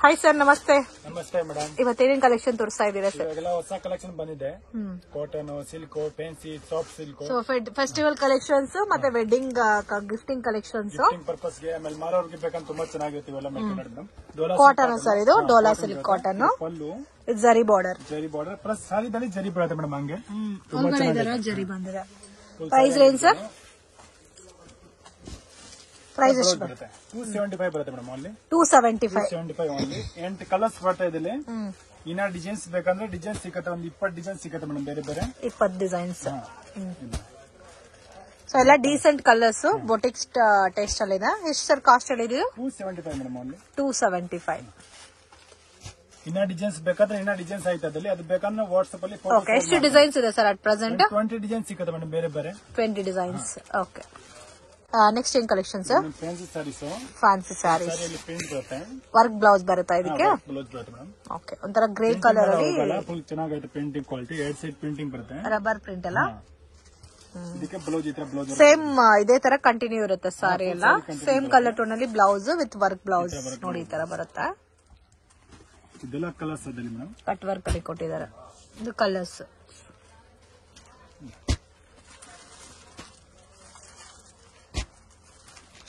Hi sir, ನಮಸ್ತೆ. ನಮಸ್ತೆ madam. ಇವತ್ತೇನೇನ್ collection ತೋರಿಸ್ತಾ ಇದ್ದೀರಾ ಸರ್? ಇವಾಗೆಲ್ಲ ಹೊಸ ಕಲೆಕ್ಷನ್ ಬಂದಿದೆ. Cotton, silk, fancy, soft silk. So festival collections ಮತ್ತೆ ವೆಡ್ಡಿಂಗ್ ಗಿಫ್ಟಿಂಗ್ ಕಲೆಕ್ಷನ್ಸ್, ಪರ್ಪಸ್ ಗೆ ಆಮೇಲೆ ಮಾರೋರ್ಗೆ ಬೇಕಂತ ತುಂಬಾ ಚೆನ್ನಾಗಿರುತ್ತೆ ಇವೆಲ್ಲ ಮೇಡಮ್. ಕಾಟನ್ ಸರ್, ಇದು ಡೋಲಾ ಸಿಲ್ಕ್ ಕಾಟನ್. ಪಲ್ಲು ಇದು ಜರಿ ಬಾರ್ಡರ್ ಪ್ಲಸ್ ಸಾರಿದಲ್ಲಿ ಜರಿ ಬರುತ್ತೆ ಮೇಡಮ್. ಹಂಗೆ ಜರಿ ಬಂದಿದೆ. Price range sir? ಪ್ರೈಸ್ ಎಷ್ಟು ಬರುತ್ತೆ? 275 ಬರುತ್ತೆ ಮೇಡಮ್. Only 275 only. 8 ಕಲರ್ಸ್ ಬರ್ತಾ ಇದ್ದಲ್ಲಿ. ಇನ್ನ ಡಿಸೈನ್ಸ್ ಬೇಕಂದ್ರೆ ಡಿಸೈನ್ ಸಿಕ್ಕತ್ತೆ, ಒಂದು 20 ಡಿಸೈನ್ ಸಿಕ್ಕತ್ತೆ ಮೇಡಮ್. ಬೇರೆ ಬೇರೆ 20 ಡಿಸೈನ್ಸ್. ಸೊ ಎಲ್ಲ ಡೀಸೆಂಟ್ ಕಲರ್ಸ್, ಬೊಟಿಕ್ ಟೇಸ್ಟ್ ಅಲ್ಲಿ ಇದೆ. ಎಷ್ಟು ಸರ್ ಕಾಸ್ಟ್ ಹೇಳಿದ್ರು? 275 ಮೇಡಮ್. ಓನ್ಲಿ 275. ಇನ್ನ ಡಿಸೈನ್ಸ್ ಬೇಕಾದ್ರೆ ಇನ್ನ ಡಿಸೈನ್ಸ್ ಆಯ್ತದಲ್ಲಿ, ಅದು ಬೇಕಂದ್ರೆ ವಾಟ್ಸ್ಆಪ್ ಅಲ್ಲಿ ಓಕೆ. ಎಷ್ಟು ಡಿಸೈನ್ಸ್ ಇದೆ ಸರ್ ಅಟ್ ಪ್ರೆಸೆಂಟ್? 20 ಡಿಸೈನ್ಸ್ ಸಿಕ್ಕತ್ತೆ ಮೇಡಮ್. ಬೇರೆ ಬೇರೆ 20 ಡಿಸೈನ್ಸ್. ಓಕೆ. ನೆಕ್ಸ್ಟ್ ಏನ್ collection sir? Fancy saris. Fancy saris, print ಬರುತ್ತೆ. ವರ್ಕ್ ಬ್ಲೌಸ್ ಬರುತ್ತಾ ಇದಕ್ಕೆ? ಬ್ಲೌಸ್ ಬರುತ್ತೆ ಮೇಡಮ್. ಓಕೆ. ಒಂಥರ ಗ್ರೇ ಕಲರ್ ಅಲ್ಲಿ ಫುಲ್ ಚೆನ್ನಾಗೈತೆ ಪ್ರಿಂಟಿಂಗ್ ಕ್ವಾಲಿಟಿ. 2 ಸೈಡ್ ಪ್ರಿಂಟಿಂಗ್ ಬರುತ್ತೆ. ರಬ್ಬರ್ ಪ್ರಿಂಟ್ ಅಲ್ಲ? ಇದಕ್ಕೆ ಬ್ಲೌಸ್ ಇತರ ಬ್ಲೌಸ್ ಸೇಮ್ ಇದೇ ತರ ಕಂಟಿನ್ಯೂ ಇರುತ್ತೆ ಸಾರಿ ಎಲ್ಲ. ಸೇಮ್ ಕಲರ್ ಟೋನ್ ಅಲ್ಲಿ ಬ್ಲೌಸ್ ವಿತ್ ವರ್ಕ್ ಬ್ಲೌಸ್ ನೋಡಿ ಈ ತರ ಬರುತ್ತೆ. ಇದೆಲ್ಲ ಕಲರ್ಸ್ ಅದಲ್ಲಿ ಮೇಡಮ್. ಕಟ್ ವರ್ಕ್ ಅಲ್ಲಿ ಕೊಟ್ಟಿದ್ದಾರೆ. ಇದು ಕಲರ್ಸ್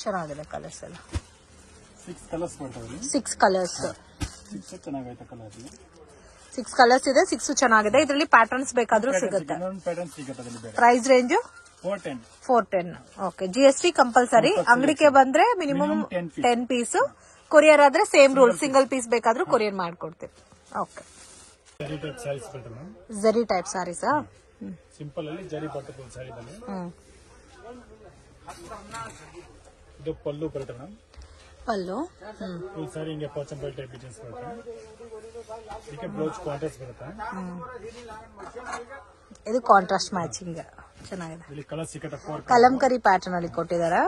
ಚೆನ್ನಾಗಿದೆ. ಕಲರ್ಸ್ ಎಲ್ಲ 6 ಕಲರ್ಸ್ ಬರ್ತವೆ. 6 ಕಲರ್ಸ್. 6 ಚೆನ್ನಾಗೈತೆ ಕಲರ್. 6 ಕಲರ್ಸ್ ಇದೆ. 6 ಚೆನ್ನಾಗಿದೆ. ಇದರಲ್ಲಿ ಪ್ಯಾಟರ್ನ್ಸ್ ಬೇಕಾದ್ರೂ ಸಿಗುತ್ತೆ. ಪ್ಯಾಟರ್ನ್ ಸಿಗುತ್ತೆ ಅದರಲ್ಲಿ. ಬೇರೆ price range 410. Okay. GST compulsory. ಅಂಗಡಿಗೆ ಬಂದ್ರೆ ಮಿನಿಮಮ್ 10 ಪೀಸ್. ಕೊರಿಯರ್ ಆದ್ರೆ ಸೇಮ್ ರೂಲ್, ಸಿಂಗಲ್ ಪೀಸ್ ಬೇಕಾದ್ರೂ ಕೊರಿಯರ್ ಮಾಡ್ಕೊಡ್ತೀವಿ. ಓಕೆ. ಜರಿ ಟೈಪ್ ಸ್ಯಾರೀಸ್ ಬರುತ್ತೆ ಮೇಡಮ್. ಜರಿ ಟೈಪ್ ಸ್ಯಾರೀಸಾ? ಸಿಂಪಲ್ ಅಲ್ಲಿ ಜರಿ ಬರುತ್ತೆ ಸ್ಯಾರಿದಲ್ಲಿ. ಇದು ಪಲ್ಲು ಬರುತ್ತೆ ಮೇಡಮ್. ಪಲ್ಲು ಫುಲ್ ಸಾರಿ ಹಿಂಗೆ ಪಾಚಂಪಲ್ ಟೈಪ್ ಡಿಸೈನ್ಸ್ ಬರುತ್ತೆ. ಇದಕ್ಕೆ ಬ್ಲೌಸ್ ಕಾಂಟ್ರಾಸ್ಟ್ ಬರುತ್ತೆ. ಇದು ಕಾಂಟ್ರಾಸ್ಟ್ ಮ್ಯಾಚಿಂಗ್ ಚೆನ್ನಾಗಿದೆ. ಇಲ್ಲಿ ಕಲರ್ ಸಿಕ್ಕತ್ತೆ. 4 ಕಲಂಕರಿ ಪ್ಯಾಟರ್ನ್ ಅಲ್ಲಿ ಕೊಟ್ಟಿದ್ದಾರೆ.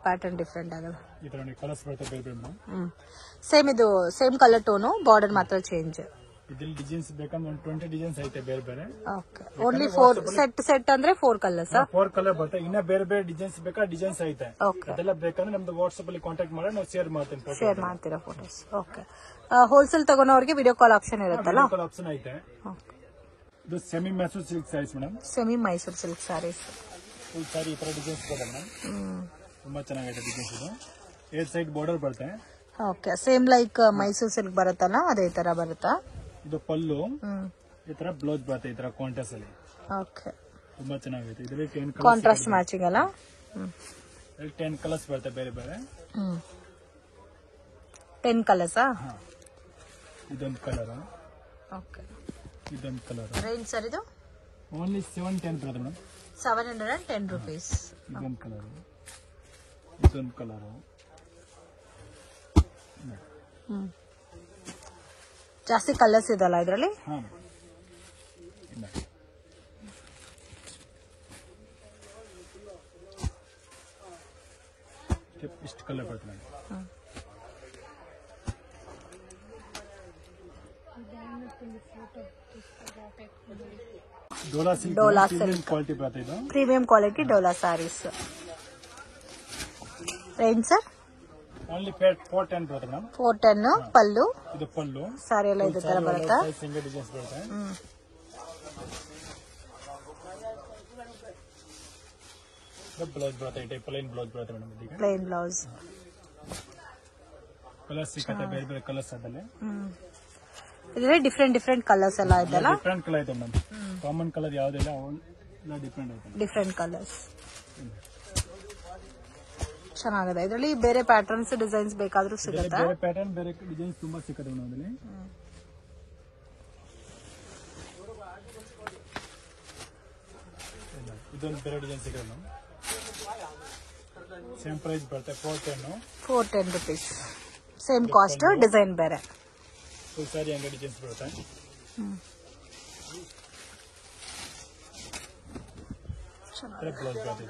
ಪ್ಯಾಟರ್ನ್ ಡಿಫ್ರೆಂಟ್ ಆಗಲ್ಲ. ಈ ತರ ಕಲರ್ಸ್ ಬರುತ್ತೆ ಬೇರೆ ಬೇರೆ ಮೇಡಮ್. ಸೇಮ್ ಇದು ಸೇಮ್ ಕಲರ್ ಟೋನು, ಬಾರ್ಡರ್ ಮಾತ್ರ ಚೇಂಜ್. ಇದ್ರಲ್ಲಿ ಡಿಸೈನ್ಸ್ ಬೇಕಂದ್ರೆ ಒಂದು 20 ಡಿಸೈನ್ಸ್ ಐತೆ ಬೇರೆ ಬೇರೆ. ಓಕೆ. ಓನ್ಲಿ 4 ಸೆಟ್ ಅಂದ್ರೆ 4 ಕಲರ್ಸ್. 4 ಕಲರ್ ಬರುತ್ತೆ. ಇನ್ನ ಬೇರೆ ಬೇರೆ ಡಿಸೈನ್ಸ್ ಬೇಕಾ ಡಿಸೈನ್ಸ್ ಐತೆ. ಓಕೆ. ಅದೆಲ್ಲ ಬೇಕಂದ್ರೆ ನಮ್ದು ವಾಟ್ಸ್ಆಪ್ ಅಲ್ಲಿ ಕಾಂಟ್ಯಾಕ್ಟ್ ಮಾಡಿ ನಾವು ಶೇರ್ ಮಾಡ್ತೀರಾ ಫೋಟೋಸ್. ಓಕೆ. ಹೋಲ್ಸೇಲ್ ತಗೋನವ್ರಿಗೆ ವಿಡಿಯೋ ಕಾಲ್ ಆಪ್ಷನ್ ಇರುತ್ತಲ್ಲ? ಆಪ್ಷನ್ ಐತೆ. ಇದು semi Mysore silk saris madam. Semi Mysore silk saris. Full sari ಈ ತರ ಡಿಸೈನ್ಸ್ ಬರುತ್ತೆ ಮೇಡಮ್. ತುಂಬಾ ಚೆನ್ನಾಗಿದೆ ಡಿಸೈನ್ಸ್. ಇದು 8 ಸೈಡ್ ಬಾರ್ಡರ್ ಬರುತ್ತೆ. Okay. Same like Mysuru silk ಬರುತ್ತಲ್ಲ ಅದೇ ತರ ಬರುತ್ತಾ? ಇದು ಪಲ್ಲು. ಈ ತರ ಬ್ಲೌಸ್ ಬರುತ್ತೆ ಈ ತರ ಕಾಂಟ್ರಾಸ್ಟ್ ಅಲ್ಲಿ. ಓಕೆ. ತುಂಬಾ ಚೆನ್ನಾಗಿದೆ. ಇದರಲ್ಲಿ 10 ಕಲರ್ಸ್. ಕಾಂಟ್ರಾಸ್ಟ್ ಮ್ಯಾಚಿಂಗ್ ಅಲ್ಲ? 10 ಕಲರ್ಸ್ ಬರುತ್ತೆ ಬೇರೆ ಬೇರೆ. 10 ಕಲರ್ಸಾ? ಇದೊಂದು ಕಲರ್. ಓಕೆ. ಇದೊಂದು ಕಲರ್. ರೇಂಜ್ ಸರ್ ಇದು? ಓನ್ಲಿ 710 ಬರುತ್ತೆ ಮೇಡಮ್. 710 rupees. ಇದೊಂದು ಕಲರ್. ಇದೊಂದು ಕಲರ್. ಜಾಸ್ತಿ ಕಲರ್ಸ್ ಇದಲ್ಲ ಇದರಲ್ಲಿ? ಇಷ್ಟು ಕಲರ್ ಬರ್ತದೆ. ಡೋಲಾ ಸಿಲ್ಕ್ ಕ್ವಾಲಿಟಿ ಬರುತ್ತೆ. ಇದು premium quality Dola sarees. Range sir? Only 410 ಬರುತ್ತೆ ಮೇಡಮ್. 410. ಪಲ್ಲು? ಇದು ಪಲ್ಲು. ಸಾರಿ ಎಲ್ಲ ಇದೇ ತರ ಬರುತ್ತಾ? ಸಿಂಗಲ್ ಡಿಸೈನ್ಸ್ ಬರುತ್ತೆ. ಬ್ಲೌಸ್ ಬರುತ್ತೆ. ಪ್ಲೇನ್ ಬ್ಲೌಸ್ ಬರುತ್ತೆ ಮೇಡಮ್. ಇದಕ್ಕೆ ಪ್ಲೇನ್ ಬ್ಲೌಸ್. ಕಲರ್ಸ್ ಸಿಕ್ಕತ್ತೆ ಬೇರೆ ಬೇರೆ ಕಲರ್ಸ್ ಅದಲ್ಲೇ. ಇದರಲ್ಲಿ ಡಿಫ್ರೆಂಟ್ ಕಲರ್ಸ್ ಎಲ್ಲ ಇದೆಲ್ಲ? ಡಿಫ್ರೆಂಟ್ ಕಲರ್ ಇದೆ ಮೇಡಮ್. ಕಾಮನ್ ಕಲರ್ ಯಾವುದಿಲ್ಲ, ಎಲ್ಲ ಡಿಫ್ರೆಂಟ್ ಐತೆ. ಡಿಫ್ರೆಂಟ್ ಕಲರ್ಸ್ ಚೆನ್ನಾಗಿದೆ. ಇದರಲ್ಲಿ ಬೇರೆ ಪ್ಯಾಟರ್ನ್ಸ್ ಡಿಸೈನ್ಸ್ ಬೇಕಾದ್ರೂ ಸಿಗುತ್ತೆ. ಬೇರೆ ಪ್ಯಾಟರ್ನ್ ಬೇರೆ ಡಿಸೈನ್ಸ್ ತುಂಬಾ ಸಿಗುತ್ತೆ ಮೇಡಮ್. ಇದೊಂದು ಬೇರೆ ಡಿಸೈನ್ ಸಿಗುತ್ತೆ ಮೇಡಮ್. ಸೇಮ್ ಪ್ರೈಸ್ ಬರುತ್ತೆ. 410 rupees. ಸೇಮ್ ಕಾಸ್ಟ್, ಡಿಸೈನ್ ಬೇರೆ. ಫುಲ್ ಸಾರಿ ಹಂಗೆ ಡಿಸೈನ್ಸ್ ಬರುತ್ತೆ. ಬ್ಲೌಸ್ ಬರುತ್ತೆ.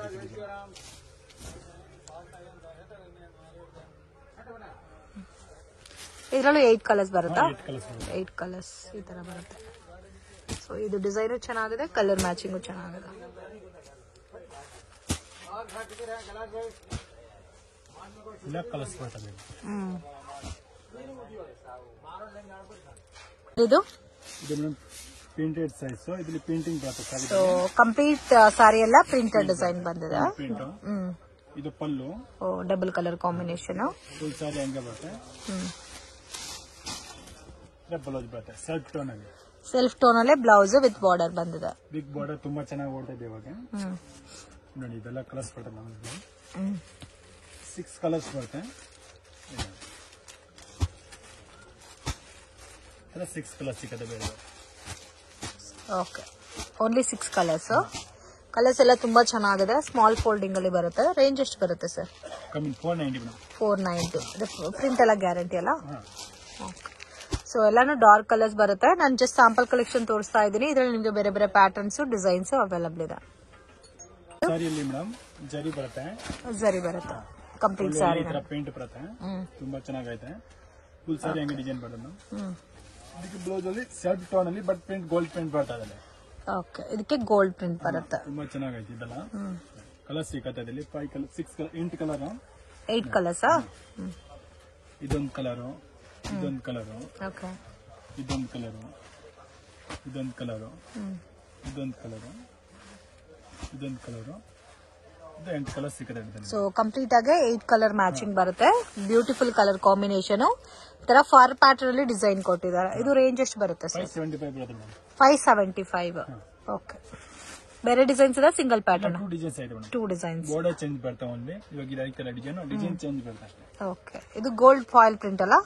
ಇದರಲ್ಲೂ 8 ಕಲರ್ಸ್ ಬರುತ್ತಾ? 8 ಕಲರ್ಸ್ ಈ ತರ ಬರುತ್ತೆ. ಸೊ ಇದು ಡಿಸೈನು ಚೆನ್ನಾಗಿದೆ, ಕಲರ್ ಮ್ಯಾಚಿಂಗು ಚೆನ್ನಾಗಿದೆ. ಇಲ್ಲ ಕಲರ್ಸ್ ಬರ್ತದೆ. ಇದು ಇದು ಮೇಡಮ್ ಪ್ರಿಂಟೆಡ್ ಸೈಜ್, ಇದ್ರಲ್ಲಿ ಪ್ರಿಂಟಿಂಗ್ ಬರುತ್ತೆ. ಸೊ ಕಂಪ್ಲೀಟ್ ಸಾರಿ ಎಲ್ಲ ಪ್ರಿಂಟೆಡ್ ಡಿಸೈನ್ ಬಂದಿದೆ. ಪ್ರಿಂಟ್ ಇದು ಪಲ್ಲು, ಡಬಲ್ ಕಲರ್ ಕಾಂಬಿನೇಷನ್. ಫುಲ್ ಸಾರಿ ಹಂಗೆ ಬರುತ್ತೆ. ಬ್ಲೌಸ್ ಬರುತ್ತೆ ಸೆಲ್ಫ್ ಟೋನ್ ಅಲ್ಲೇ ಬ್ಲೌಸ್ ವಿತ್ ಬಾರ್ಡರ್ ಬಂದಿದೆ. ಬಿಗ್ ಬಾರ್ಡರ್ ತುಂಬಾ ಚೆನ್ನಾಗಿ ಓಡ್ತಾ ಇದೆ ಇವಾಗ. ನೋಡಿ ಇದೆಲ್ಲ ಕಲರ್ಸ್ ಬರುತ್ತೆ ನಮಗೆ. 6 ಕಲರ್ಸ್ ಬರುತ್ತೆ. 6 ಕಲರ್ಸ್ ಸಿಕ್ಕದೆ ಬೇರೆ. Okay, only 6 colours. ಕಲರ್ಸ್ ಎಲ್ಲ ತುಂಬಾ ಚೆನ್ನಾಗಿದೆ. ಸ್ಮಾಲ್ ಫೋಲ್ಡಿಂಗ್ ಅಲ್ಲಿ ಬರುತ್ತೆ. ರೇಂಜ್ ಎಷ್ಟು ಬರುತ್ತೆ ಸರ್? 490. ಪ್ರಿಂಟ್ ಎಲ್ಲ ಗ್ಯಾರಂಟಿ ಅಲ್ಲ? ಓಕೆ. ಸೊ ಎಲ್ಲಾನು ಡಾರ್ಕ್ ಕಲರ್ಸ್ ಬರುತ್ತೆ. ನಾನು ಜಸ್ಟ್ ಸ್ಯಾಂಪಲ್ ಕಲೆಕ್ಷನ್ ತೋರಿಸ್ತಾ ಇದ್ದೀನಿ. ಇದರಲ್ಲಿ ನಿಮಗೆ ಬೇರೆ ಬೇರೆ ಪ್ಯಾಟರ್ನ್ಸ್ ಡಿಸೈನ್ಸ್ ಅವೈಲಬಲ್ ಇದೆ. ಜರಿ ಬರುತ್ತೆ, ಕಂಪ್ಲೀಟ್ ಸಾರಿ ಪೇಂಟ್ ಬರುತ್ತೆ. ತುಂಬಾ ಚೆನ್ನಾಗೈತೆ. ಫುಲ್ ಸಾರಿ ಹಂಗೆ ಡಿಸೈನ್ ಬರೋದು. ಇದಕ್ಕೆ ಬ್ಲೌಸ್ ಅಲ್ಲಿ ಸೆಲ್ಫ್ ಟೋನ್ ಅಲ್ಲಿ ಬಟ್ ಪ್ರಿಂಟ್ ಗೋಲ್ಡ್ ಪ್ರಿಂಟ್ ಬರ್ತಾ ಇದೆ. ಓಕೆ, ಇದಕ್ಕೆ ಗೋಲ್ಡ್ ಪ್ರಿಂಟ್ ಬರುತ್ತೆ. ತುಂಬಾ ಚೆನ್ನಾಗೈತೆ. ಇದೆಲ್ಲ ಕಲರ್ ಸಿಕ್ಕತ್ತೆ. ಇದರಲ್ಲಿ 5 ಕಲರ್ 6 ಕಲರ್ 8 ಕಲರ್ 8 ಕಲರ್ಸ್. ಇದೊಂದು ಕಲರು, ಇದೊಂದು ಕಲರು, ಓಕೆ, ಇದೊಂದು ಕಲರು, ಇದೊಂದು ಕಲರು, ಇದೊಂದು ಕಲರು, ಇದೊಂದು ಕಲರು, ಇದು 8 ಕಲರ್ ಸಿಕ್ಕತ್ತೆ. ಸೊ ಕಂಪ್ಲೀಟ್ ಆಗಿ 8 ಕಲರ್ ಮ್ಯಾಚಿಂಗ್ ಬರುತ್ತೆ. Beautiful colour combination. ತರ ಫಾರ್ ಪ್ಯಾಟರ್ನ್ ಅಲ್ಲಿ ಡಿಸೈನ್ ಕೊಟ್ಟಿದ್ದಾರೆ. ಇದು ರೇಂಜ್ ಎಷ್ಟು ಬರುತ್ತೆ ಸರ್? 575. ಓಕೆ. ಬೇರೆ ಡಿಸೈನ್ಸ್ ಇದೆ? Single pattern? 2 designs. Border change ಬರ್ತಾ ಓನ್ಲಿ. ಇವಾಗ ಇದಕ್ಕೆ ಕಲರ್ ಡಿಸೈನ್ ಚೇಂಜ್ ಬರುತ್ತೆ ಅಷ್ಟೇ. ಓಕೆ. ಇದು ಗೋಲ್ಡ್ ಫಾಯಿಲ್ ಪ್ರಿಂಟ್ ಅಲ್ಲ?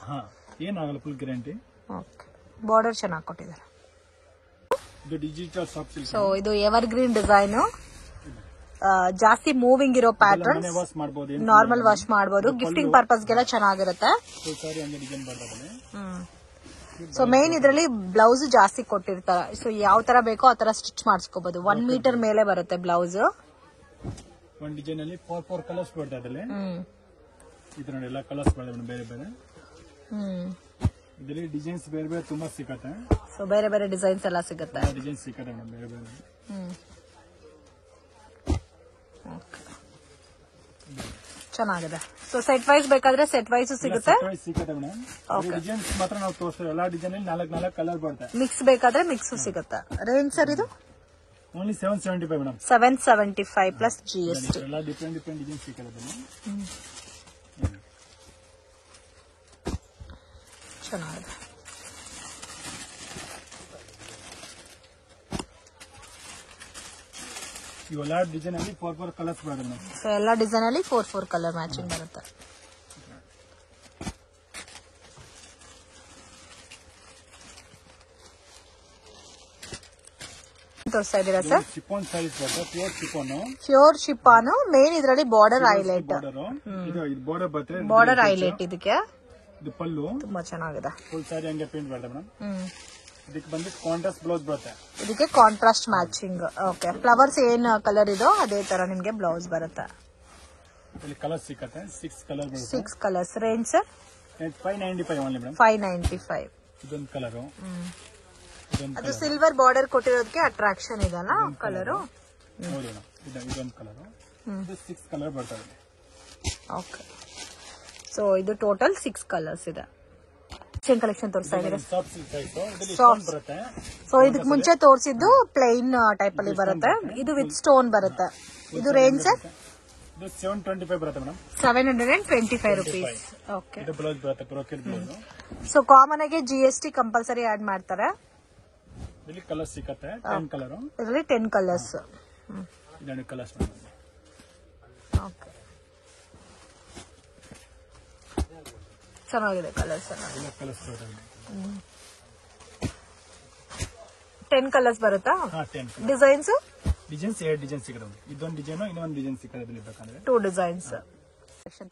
ಏನಾಗಲ್ಲ, ಫುಲ್ ಗ್ಯಾರಂಟಿ. ಓಕೆ. ಬಾರ್ಡರ್ ಚೆನ್ನಾಗಿ ಕೊಟ್ಟಿದ್ದಾರೆ. ಇದು ಡಿಜಿಟಲ್ ಸಾಫ್ಟ್ ಸಿಲ್ಕ್. ಸೊ ಇದು ಎವರ್ ಗ್ರೀನ್ ಡಿಸೈನ್. ಜಾಸ್ತಿ ಮೂವಿಂಗ್ ಇರೋ ಪ್ಯಾಟರ್ನ್. ನಾರ್ಮಲ್ ವಾಶ್ ಮಾಡಬಹುದು. ಗಿಫ್ಟಿಂಗ್ ಪರ್ಪಸ್ ಗೆಲ್ಲ ಚೆನ್ನಾಗಿರುತ್ತೆ. ಸೊ ಮೇನ್ ಇದರಲ್ಲಿ ಬ್ಲೌಸ್ ಜಾಸ್ತಿ ಕೊಟ್ಟಿರ್ತಾರೆ. ಸೊ ಯಾವ ತರ ಬೇಕೋ ಆ ತರ ಸ್ಟಿಚ್ ಮಾಡಿಸ್ಕೋಬಹುದು. 1 ಮೀಟರ್ ಮೇಲೆ ಬರುತ್ತೆ ಬ್ಲೌಸ್. ಒಂದು ಡಿಸೈನ್ ಅಲ್ಲಿ 4 ಕಲರ್ಸ್ ಬರುತ್ತೆ. ಅದರಲ್ಲಿ ಇದು ನೋಡಿ ಎಲ್ಲ ಕಲರ್ಸ್ ಬರುತ್ತೆ ಬೇರೆ ಬೇರೆ. ಇದರಲ್ಲಿ ಡಿಸೈನ್ಸ್ ಬೇರೆ ಬೇರೆ ತುಂಬಾ ಸಿಗುತ್ತೆ. ಸೊ ಬೇರೆ ಬೇರೆ ಡಿಸೈನ್ಸ್ ಎಲ್ಲ ಸಿಗುತ್ತೆ. ಡಿಸೈನ್ ಸಿಗುತ್ತೆ ಬೇರೆ ಬೇರೆ. ಚೆನ್ನಾಗಿದೆ. ಸೊ ಸೆಟ್ ವೈಸ್ ಬೇಕಾದ್ರೆ ಸೆಟ್ ವೈಸ್ ಸಿಗುತ್ತೆ. ಡಿಸೈನ್ಸ್ ಮಾತ್ರ ನಾವು ತೋರಿಸ್ತೀವಿ. ಎಲ್ಲ ಡಿಸೈನ್ ಅಲ್ಲಿ 4 ಕಲರ್ ಬರುತ್ತೆ. ಮಿಕ್ಸ್ ಬೇಕಾದ್ರೆ ಮಿಕ್ಸ್ ಸಿಗುತ್ತೆ. ರೇಂಜ್ ಸರ್ ಇದು? Only 775 madam. 775 plus GST. ಎಲ್ಲ ಡಿಫರೆಂಟ್ ಡಿಸೈನ್ ಸಿಗುತ್ತೆ. ಚೆನ್ನಾಗಿದೆ. ಇವೆಲ್ಲ ಡಿಸೈನ್ ಅಲ್ಲಿ 4 ಕಲರ್ಸ್ ಬರುತ್ತೆ. ಸೊ ಎಲ್ಲ ಡಿಸೈನ್ ಅಲ್ಲಿ 4 ಕಲರ್ ಮ್ಯಾಚಿಂಗ್ ಬರುತ್ತೆ. ತೋರಿಸ್ತಾ ಇದ್ದೀರಾ ಸರ್? ಶಿಫಾನ್ ಸಾರೀಸ್ ಬರುತ್ತೆ. Pure chiffon. ಮೇನ್ ಇದರಲ್ಲಿ ಬಾರ್ಡರ್ ಹೈಲೈಟ್. ಬಾರ್ಡರ್ ಬರುತ್ತೆ. ಬಾರ್ಡರ್ ಹೈಲೈಟ್ ಇದಕ್ಕೆ. ಇದು ಪಲ್ಲು ತುಂಬಾ ಚೆನ್ನಾಗಿದೆ. ಫುಲ್ ಸಾರಿ ಹಂಗೆ ಪ್ರಿಂಟ್ ಬರುತ್ತೆ ಮೇಡಮ್. ಇದಕ್ಕೆ ಬಂದು ಕಾಂಟ್ರಾಸ್ಟ್ ಬ್ಲೌಸ್ ಬರುತ್ತೆ. ಇದಕ್ಕೆ ಕಾಂಟ್ರಾಸ್ಟ್ ಮ್ಯಾಚಿಂಗ್. ಓಕೆ. ಫ್ಲವರ್ಸ್ ಏನ್ ಕಲರ್ ಇದೋ ಅದೇ ತರ ನಿಮ್ಗೆ ಬ್ಲೌಸ್ ಬರುತ್ತೆ. ಇಲ್ಲಿ ಕಲರ್ ಸಿಕ್ಕತ್ತೆ. 6 ಕಲರ್ ಬರುತ್ತೆ. 6 colours. Range sir? 595 only madam. 595. ಇದೊಂದು ಕಲರ್. ಅದು ಸಿಲ್ವರ್ ಬಾರ್ಡರ್ ಕೊಟ್ಟಿರೋದಕ್ಕೆ ಅಟ್ರಾಕ್ಷನ್ ಇದಲ್ಲ ಕಲರು. ಹೌದು ಮೇಡಮ್. ಇದೊಂದು ಕಲರ್. ಇದು 6 ಕಲರ್ ಬರ್ತದೆ. ಓಕೆ. ಸೊ ಇದು ಟೋಟಲ್ 6 ಕಲರ್ಸ್ ಇದೆ. ಕಲೆಕ್ಷನ್ ತೋರಿಸ್ತಾ ಇದ್ದಾರೆ. ಸೊ ಇದಕ್ಕೆ ಮುಂಚೆ ತೋರಿಸಿದ್ದು ಪ್ಲೈನ್ ಟೈಪ್ ಅಲ್ಲಿ ಬರುತ್ತೆ. ಇದು ವಿತ್ ಸ್ಟೋನ್ ಬರುತ್ತೆ. ಇದು ರೇಂಜ್ ಸರ್? 725 ಬರುತ್ತೆ ಮೇಡಮ್. 725 rupees. ಓಕೆ. ಇದು ಬ್ಲೌಸ್ ಬರುತ್ತೆ, ಬ್ರೋಕೆಟ್ ಬ್ಲೌಸ್. ಸೊ ಕಾಮನ್ ಆಗಿ GST ಕಂಪಲ್ಸರಿ ಆಡ್ ಮಾಡ್ತಾರೆ. ಇಲ್ಲಿ ಕಲರ್ ಸಿಕ್ಕತ್ತೆ. 10 ಕಲರ್. ಇದರಲ್ಲಿ 10 ಕಲರ್ಸ್. ಇದನ್ನು ಕಲರ್ಸ್. ಓಕೆ. ಚೆನ್ನಾಗಿದೆ ಕಲರ್ಸ್. 10 ಕಲರ್ಸ್ ಬರುತ್ತಾ? ಡಿಸೈನ್ಸ್? ಡಿಸೈನ್ಸ್ 2 ಡಿಸೈನ್ ಸಿಗುತ್ತೆ. ಇದೊಂದು ಡಿಸೈನ್, ಇನ್ನೊಂದು ಡಿಸೈನ್ ಸಿಗುತ್ತೆ. ಬೇಕಂದ್ರೆ 2 ಡಿಸೈನ್ಸ್.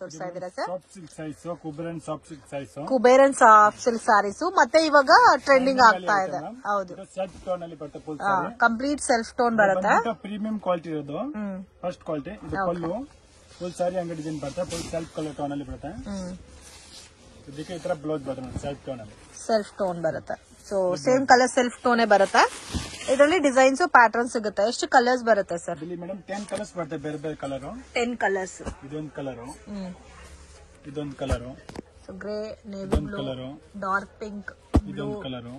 ತೋರಿಸ್ತಾ ಇದ್ದೀರಾ sir? Soft silk saris, Kuberan soft silk saris. Kuberan soft silk saris ಮತ್ತೆ ಇವಾಗ ಟ್ರೆಂಡಿಂಗ್ ಆಗ್ತಾ ಇದೆ. ಹೌದು. ಸೆಲ್ಫ್ ಟೋನ್ ಅಲ್ಲಿ ಬರುತ್ತೆ. ಫುಲ್ ಕಂಪ್ಲೀಟ್ ಸೆಲ್ಫ್ ಟೋನ್ ಬರುತ್ತೆ. ಪ್ರೀಮಿಯಂ ಕ್ವಾಲಿಟಿ ಇರೋದು. First quality. ಇದು ಪಲ್ಲು. ಫುಲ್ ಸಾರಿ ಹಂಗೆ ಡಿಸೈನ್ ಬರುತ್ತೆ. ಫುಲ್ ಸೆಲ್ಫ್ ಕಲರ್ ಟೋನ್ ಅಲ್ಲಿ ಬರುತ್ತೆ. ಇದಕ್ಕೆ ಈ ತರ ಬ್ಲೌಸ್ ಬರುತ್ತೆ ಸೆಲ್ಫ್ ಟೋನ್ ಅಲ್ಲಿ. ಸೆಲ್ಫ್ ಟೋನ್ ಬರುತ್ತೆ. ಸೊ ಸೇಮ್ ಕಲರ್ ಸೆಲ್ಫ್ ಟೋನೇ ಬರುತ್ತೆ. ಇದರಲ್ಲಿ ಡಿಸೈನ್ಸ್ ಪ್ಯಾಟರ್ನ್ ಸಿಗುತ್ತೆ. ಎಷ್ಟು ಕಲರ್ಸ್ ಬರುತ್ತೆ ಸರ್? ಇಲ್ಲಿ ಮೇಡಮ್ 10 ಕಲರ್ಸ್ ಬರುತ್ತೆ. ಬೇರೆ ಬೇರೆ ಕಲರ್. 10 ಕಲರ್ಸ್. ಇದೊಂದು ಕಲರ್, ಇದೊಂದು colour, so grey, navy blue, colour, dark pink, ಇದೊಂದು ಕಲರ್,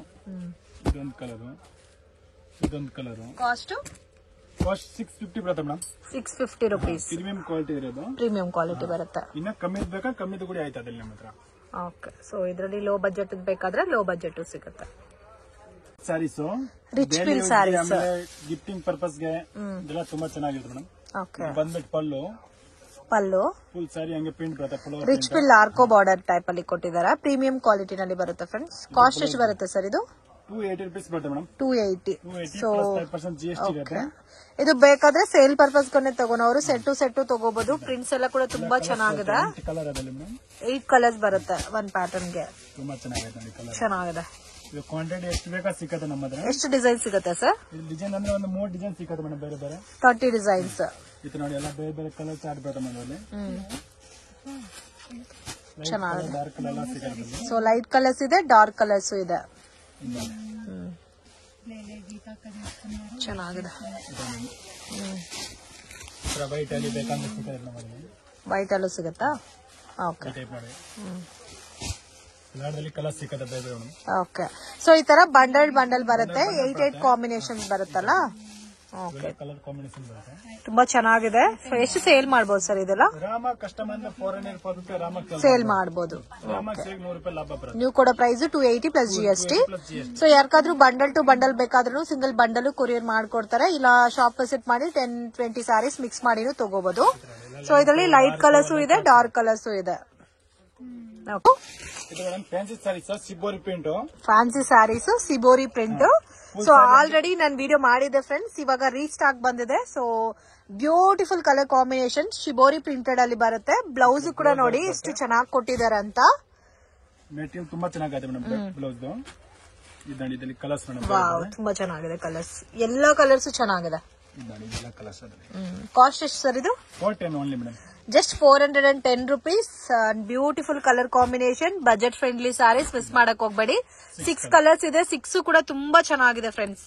ಇದೊಂದು ಕಲರ್, ಇದೊಂದು ಕಲರ್. ಕಾಸ್ಟ್ 650 ಬರುತ್ತೆ ಮೇಡಮ್. 650 rupees. ಪ್ರೀಮಿಯಂ ಕ್ವಾಲಿಟಿ ಇರೋದು. ಪ್ರೀಮಿಯಂ ಕ್ವಾಲಿಟಿ ಬರುತ್ತೆ. ಇನ್ನ ಕಮ್ಮಿ ಬೇಕಾ ಕಮ್ಮಿದು ಕೂಡ ಆಯ್ತದೆ ನಮ್ಮ ಹತ್ರ. ಓಕೆ, ಸೊ ಇದರಲ್ಲಿ ಲೋ ಬಜೆಟ್ ಬೇಕಾದ್ರೆ ಲೋ ಬಜೆಟ್ ಸಿಗುತ್ತೆ. ಸ್ಯಾರೀಸ್ ರಿಚ್ ಫಿಲ್ ಸ್ಯಾರೀಸ್, ಆಮೇಲೆ ಗಿಫ್ಟಿಂಗ್ ಪರ್ಪಸ್ ಗೆ ಇದೆಲ್ಲ ತುಂಬಾ ಚೆನ್ನಾಗಿರುತ್ತೆ ಮೇಡಮ್. ಓಕೆ, ಬಂದ್ಬಿಟ್ಟು ಪಲ್ಲು ಫುಲ್ ಸ್ಯಾರಿ ಹಂಗೆ ಪ್ರಿಂಟ್ ಬರುತ್ತೆ. ರಿಚ್ ಫಿಲ್ ಆರ್ಕೋ ಬಾರ್ಡರ್ ಟೈಪ್ ಅಲ್ಲಿ ಕೊಟ್ಟಿದ್ದಾರೆ. ಪ್ರೀಮಿಯಂ ಕ್ವಾಲಿಟಿ ನಲ್ಲಿ ಬರುತ್ತೆ ಫ್ರೆಂಡ್ಸ್. ಕಾಸ್ಟ್ ಎಷ್ಟು ಬರುತ್ತೆ ಸರ್ ಇದು? 280 rupees ಬರುತ್ತೆ ಮೇಡಮ್. 280. ಸೊ 5% GST ಇರುತ್ತೆ. ಇದು ಬೇಕಾದ್ರೆ ಸೇಲ್ ಪರ್ಪಸ್ ಗೆ ತಗೋನವರು ಸೆಟ್ ತಗೋಬಹುದು. ಪ್ರಿಂಟ್ಸ್ ಎಲ್ಲ ಕೂಡ ತುಂಬಾ ಚೆನ್ನಾಗಿದೆ. 8 ಕಲರ್ಸ್ ಬರುತ್ತೆ ಒಂದ್ ಪ್ಯಾಟರ್ನ್ ಗೆ. ತುಂಬಾ ಚೆನ್ನಾಗಿದೆ. ಚೆನ್ನಾಗಿದೆ. ಇದು ಕ್ವಾಂಟಿಟಿ ಎಷ್ಟು ಬೇಕಾ ಸಿಗುತ್ತೆ ನಮ್ಮ ಹತ್ರ. ಎಷ್ಟು ಡಿಸೈನ್ ಸಿಗುತ್ತೆ ಸರ್? ಇದು ಡಿಸೈನ್ ಅಂದ್ರೆ ಒಂದು 3 ಡಿಸೈನ್ ಸಿಗುತ್ತೆ ಮೇಡಮ್. ಬೇರೆ ಬೇರೆ 30 ಡಿಸೈನ್ಸ್. ಇದು ನೋಡಿ ಎಲ್ಲ ಬೇರೆ ಬೇರೆ ಕಲರ್ ಚಾರ್ಟ್ ಬರುತ್ತೆ ನಮ್ಮಲ್ಲಿ. ಚೆನ್ನಾಗಿದೆ. ಡಾರ್ಕ್ ಕಲರ್ ಎಲ್ಲ ಸಿಗುತ್ತೆ. ಸೊ ಲೈಟ್ ಕಲರ್ಸ್ ಇದೆ, ಡಾರ್ಕ್ ಕಲರ್ಸ್ ಇದೆ. ಚೆನ್ನಾಗಿದೆ. ವೈಟ್ ಅಲ್ಲಿ ಬೇಕಂದ್ರೆ ಸಿಗುತ್ತೆ ನಮ್ಮಲ್ಲಿ. ವೈಟ್ ಅಲ್ಲೂ ಸಿಗುತ್ತಾ? ಓಕೆ. ಕಲರ್ ಸಿಗುತ್ತೆ ಬೇರೆ ಬೇರೆ. ಓಕೆ, ಸೊ ಈ ತರ ಬಂಡಲ್ ಬರುತ್ತೆ. 8 ಕಾಂಬಿನೇಷನ್ಸ್ ಬರುತ್ತಲ್ಲ. ಓಕೆ, ಕಲರ್ ಕಾಂಬಿನೇಷನ್ ಬರುತ್ತೆ. ತುಂಬಾ ಚೆನ್ನಾಗಿದೆ. ಸೊ ಎಷ್ಟು ಸೇಲ್ ಮಾಡಬಹುದು ಸರ್ ಇದೆಲ್ಲ? ರಾಮ ಕಸ್ಟಮರ್ 400 ರೂಪಾಯಿ ರಾಮ ಸೇಲ್ ಮಾಡಬಹುದು. ರಾಮ 100 ರೂಪಾಯಿ ಲಾಭ ಬರುತ್ತೆ. ನೀವು ಕೊಡೋ ಪ್ರೈಸ್ 280 ಪ್ಲಸ್ GST. ಸೊ ಯಾರಿಗಾದ್ರೂ ಬಂಡಲ್ ಟು ಬಂಡಲ್ ಬೇಕಾದ್ರೂ ಸಿಂಗಲ್ ಬಂಡಲ್ ಕೊರಿಯರ್ ಮಾಡ್ಕೊಡ್ತಾರೆ. ಇಲ್ಲ ಶಾಪ್ ವಿಸಿಟ್ ಮಾಡಿ 10-20 ಸ್ಯಾರೀಸ್ ಮಿಕ್ಸ್ ಮಾಡಿ ತಗೋಬಹುದು. ಸೊ ಇದರಲ್ಲಿ ಲೈಟ್ ಕಲರ್ಸ್ ಇದೆ, ಡಾರ್ಕ್ ಕಲರ್ಸ್ ಇದೆ. Fancy sarees shibori print. Fancy sarees shibori print. So already ನಾನು ವಿಡಿಯೋ ಮಾಡಿದ್ದೆ ಫ್ರೆಂಡ್ಸ್. ಇವಾಗ ರೀಸ್ಟಾಕ್ ಬಂದಿದೆ. So beautiful colour combination shibori printed ಅಲ್ಲಿ ಬರುತ್ತೆ. ಬ್ಲೌಸ್ ಕೂಡ ನೋಡಿ ಎಷ್ಟು ಚೆನ್ನಾಗಿ ಕೊಟ್ಟಿದ್ದಾರೆ ಅಂತ. ಮೆಟೀರಿಯಲ್ ತುಂಬಾ ಚೆನ್ನಾಗಿದೆ ಮೇಡಮ್. ಬ್ಲೌಸ್ ಇದರಲ್ಲಿ ಕಲರ್ಸ್ ವಾವ್, ತುಂಬಾ ಚೆನ್ನಾಗಿದೆ ಕಲರ್ಸ್. ಎಲ್ಲಾ ಕಲರ್ಸ್ ಚೆನ್ನಾಗಿದೆ. ಕಾಸ್ಟ್ ಎಷ್ಟು ಸರ್ ಇದು? 410 only madam. Just 410 rupees. Beautiful colour combination, budget friendly sarees. Miss ಮಾಡಕ್ ಹೋಗ್ಬೇಡಿ. 6 ಕಲರ್ಸ್ ಇದೆ. 6 ಕೂಡ ತುಂಬಾ ಚೆನ್ನಾಗಿದೆ ಫ್ರೆಂಡ್ಸ್.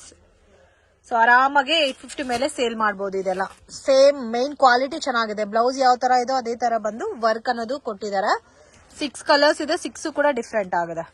ಸೊ ಆರಾಮಾಗಿ 850 ಮೇಲೆ ಸೇಲ್ ಮಾಡಬಹುದು. ಇದೆಲ್ಲ ಸೇಮ್ ಮೈನ್ ಕ್ವಾಲಿಟಿ ಚೆನ್ನಾಗಿದೆ. ಬ್ಲೌಸ್ ಯಾವ ತರ ಇದೋ ಅದೇ ತರ ಬಂದು ವರ್ಕ್ ಅನ್ನೋದು ಕೊಟ್ಟಿದ್ದಾರೆ. 6 ಕಲರ್ಸ್ ಇದೆ. 6 ಕೂಡ ಡಿಫ್ರೆಂಟ್ ಆಗಿದೆ.